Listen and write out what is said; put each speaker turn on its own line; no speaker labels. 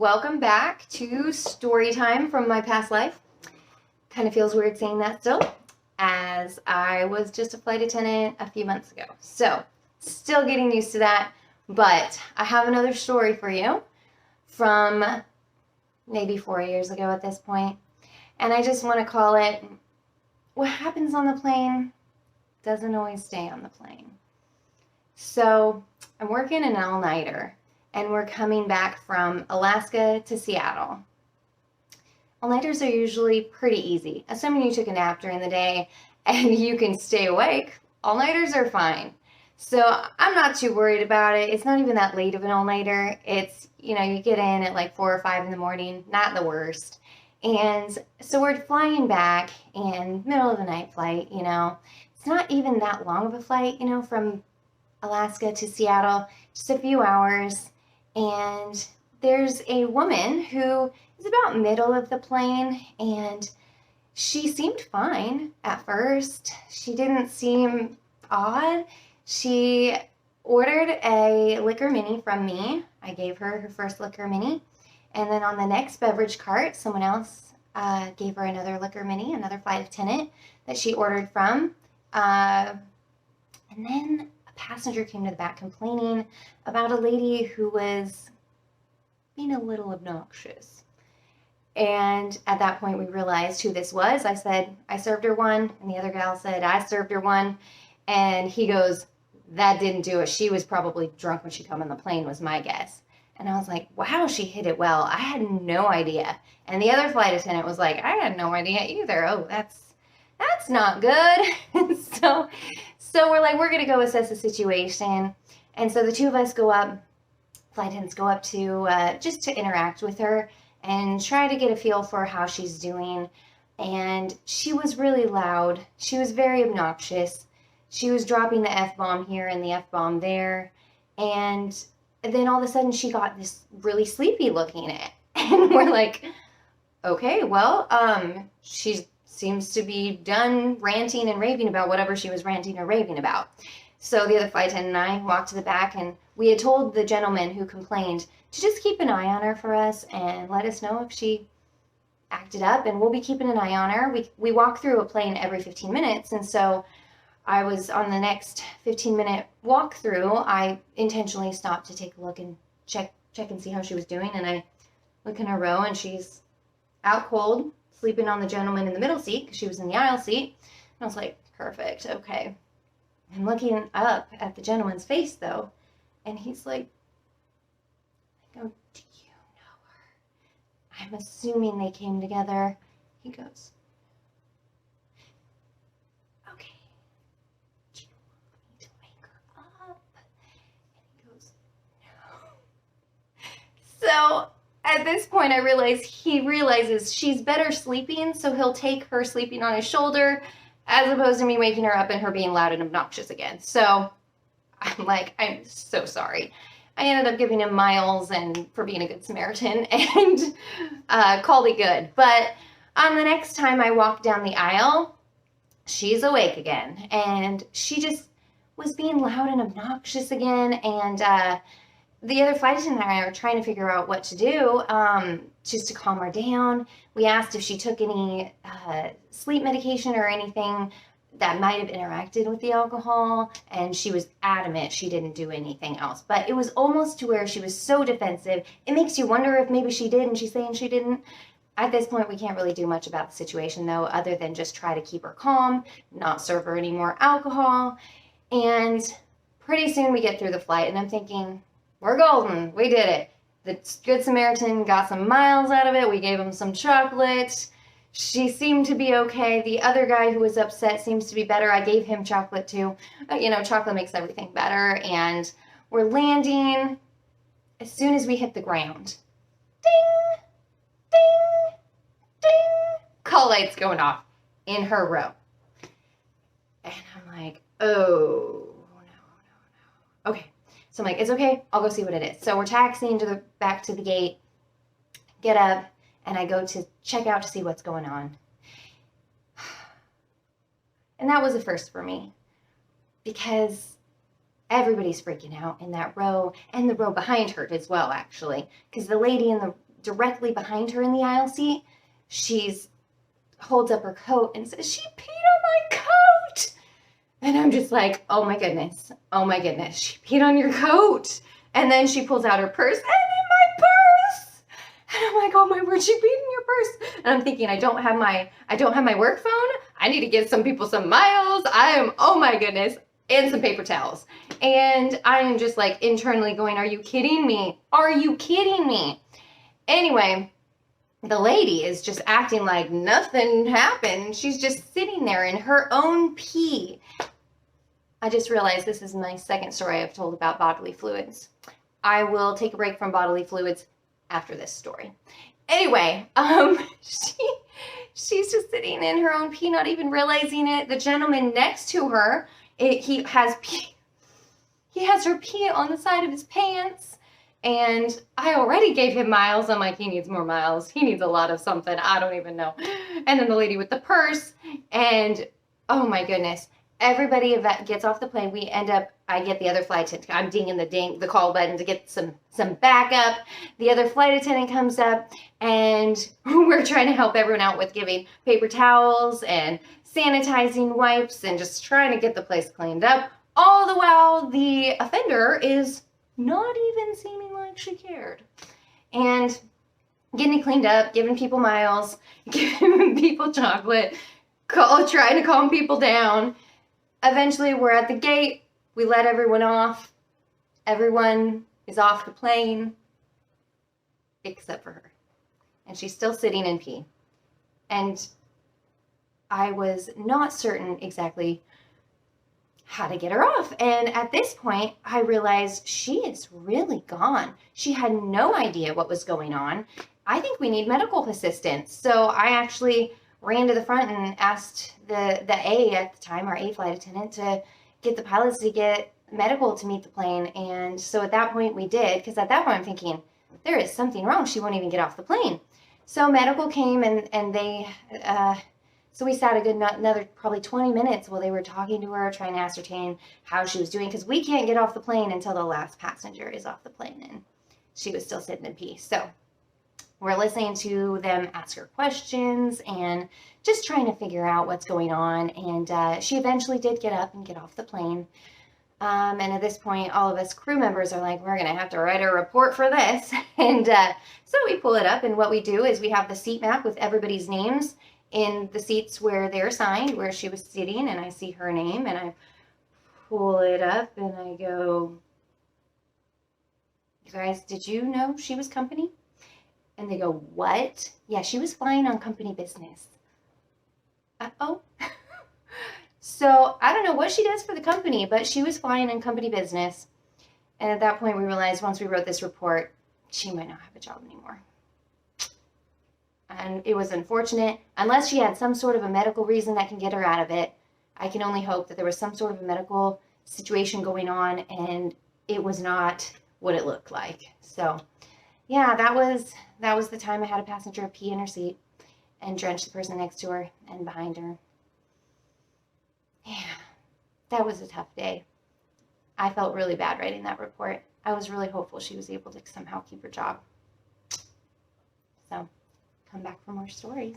welcome back to story time from my past life. Kind of feels weird saying that still, as I was just a flight attendant a few months ago. So, still getting used to that, but I have another story for you from maybe 4 years ago at this point. And I just want to call it, what happens on the plane doesn't always stay on the plane. So, I'm working an all-nighter, and we're coming back from Alaska to Seattle. All-nighters are usually pretty easy. Assuming you took a nap during the day and you can stay awake, all-nighters are fine. So I'm not too worried about it. It's not even that late of an all-nighter. It's, you get in at like 4 or 5 in the morning, not the worst. And so we're flying back in middle of the night flight, It's not even that long of a flight, from Alaska to Seattle, just a few hours. And there's a woman who is about middle of the plane, and she seemed fine at first. She didn't seem odd. She ordered a liquor mini from me. I gave her first liquor mini. And then on the next beverage cart, someone else gave her another liquor mini, another flight attendant that she ordered from. And then a passenger came to the back complaining about a lady who was being a little obnoxious. And at that point, we realized who this was. I said, I served her one. And the other gal said, I served her one. And he goes, that didn't do it. She was probably drunk when she come on the plane, was my guess. And I was like, wow, she hit it well. I had no idea. And the other flight attendant was like, I had no idea either. Oh, that's not good. So we're like, we're going to go assess the situation. And so the two of us go up, flight attendants go up to just to interact with her and try to get a feel for how she's doing. And she was really loud. She was very obnoxious. She was dropping the F-bomb here and the F-bomb there. And then all of a sudden she got this really sleepy looking at. And we're like, okay, well, she seems to be done ranting and raving about whatever she was ranting or raving about. So the other flight attendant and I walked to the back, and we had told the gentleman who complained to just keep an eye on her for us and let us know if she acted up, and we'll be keeping an eye on her. We walk through a plane every 15 minutes, and so I was on the next 15-minute walk through. I intentionally stopped to take a look and check and see how she was doing, and I look in her row, and she's out cold, sleeping on the gentleman in the middle seat because she was in the aisle seat. And I was like, perfect, okay. I'm looking up at the gentleman's face, though, and he's like, I go, do you know her? I'm assuming they came together. He goes, okay, do you want me to wake her up? And he goes, no. So at this point, I realize he realizes she's better sleeping, so he'll take her sleeping on his shoulder as opposed to me waking her up and her being loud and obnoxious again. So I'm like, I'm so sorry. I ended up giving him miles and for being a good Samaritan and called it good. But on the next time I walked down the aisle, she's awake again. And she just was being loud and obnoxious again. And the other flight attendant and I are trying to figure out what to do just to calm her down. We asked if she took any sleep medication or anything that might have interacted with the alcohol, and she was adamant she didn't do anything else. But it was almost to where she was so defensive, it makes you wonder if maybe she did and she's saying she didn't. At this point, we can't really do much about the situation, though, other than just try to keep her calm, not serve her any more alcohol. And pretty soon we get through the flight, and I'm thinking, we're golden. We did it. The Good Samaritan got some miles out of it. We gave him some chocolate. She seemed to be okay. The other guy who was upset seems to be better. I gave him chocolate too. Chocolate makes everything better. And we're landing. As soon as we hit the ground, ding, ding, ding, call lights going off in her row. And I'm like, oh, no. Okay. So I'm like, it's okay. I'll go see what it is. So we're taxiing back to the gate, get up, and I go to check out to see what's going on. And that was a first for me because everybody's freaking out in that row and the row behind her as well, actually, because the lady in directly behind her in the aisle seat, she's holds up her coat and says, "She peed on my coat." And I'm just like, oh my goodness, she peed on your coat. And then she pulls out her purse, and in my purse. And I'm like, oh my word, she peed in your purse. And I'm thinking, I don't have my work phone. I need to give some people some miles. Oh my goodness, and some paper towels. And I am just like internally going, are you kidding me? Are you kidding me? Anyway, the lady is just acting like nothing happened. She's just sitting there in her own pee. I just realized this is my second story I've told about bodily fluids. I will take a break from bodily fluids after this story. Anyway, she's just sitting in her own pee, not even realizing it. The gentleman next to her, he has her pee on the side of his pants. And I already gave him miles. I'm like, he needs more miles. He needs a lot of something. I don't even know. And then the lady with the purse. And oh my goodness. Everybody gets off the plane. I get the other flight attendant. I'm dinging the call button to get some backup. The other flight attendant comes up, and we're trying to help everyone out with giving paper towels and sanitizing wipes and just trying to get the place cleaned up. All the while, the offender is not even seeming like she cared. And getting it cleaned up, giving people miles, giving people chocolate, trying to calm people down. Eventually, we're at the gate. We let everyone off. Everyone is off the plane, except for her. And she's still sitting in pee. And I was not certain exactly how to get her off. And at this point, I realized she is really gone. She had no idea what was going on. I think we need medical assistance. So I actually ran to the front and asked the A at the time, our A flight attendant, to get the pilots to get medical to meet the plane. And so at that point we did, because at that point I'm thinking, there is something wrong. She won't even get off the plane. So medical came and they, so we sat a good another probably 20 minutes while they were talking to her, trying to ascertain how she was doing, because we can't get off the plane until the last passenger is off the plane, and she was still sitting in pee. So we're listening to them ask her questions and just trying to figure out what's going on. And she eventually did get up and get off the plane. And at this point, all of us crew members are like, we're going to have to write a report for this. And so we pull it up. And what we do is we have the seat map with everybody's names in the seats where they're assigned, where she was sitting. And I see her name. And I pull it up and I go, you guys, did you know she was company? And they go, what? Yeah, she was flying on company business. Uh-oh. So I don't know what she does for the company, but she was flying on company business. And at that point, we realized once we wrote this report, she might not have a job anymore. And it was unfortunate. Unless she had some sort of a medical reason that can get her out of it, I can only hope that there was some sort of a medical situation going on and it was not what it looked like. So yeah, that was the time I had a passenger pee in her seat and drench the person next to her and behind her. Yeah, that was a tough day. I felt really bad writing that report. I was really hopeful she was able to somehow keep her job. So, come back for more stories.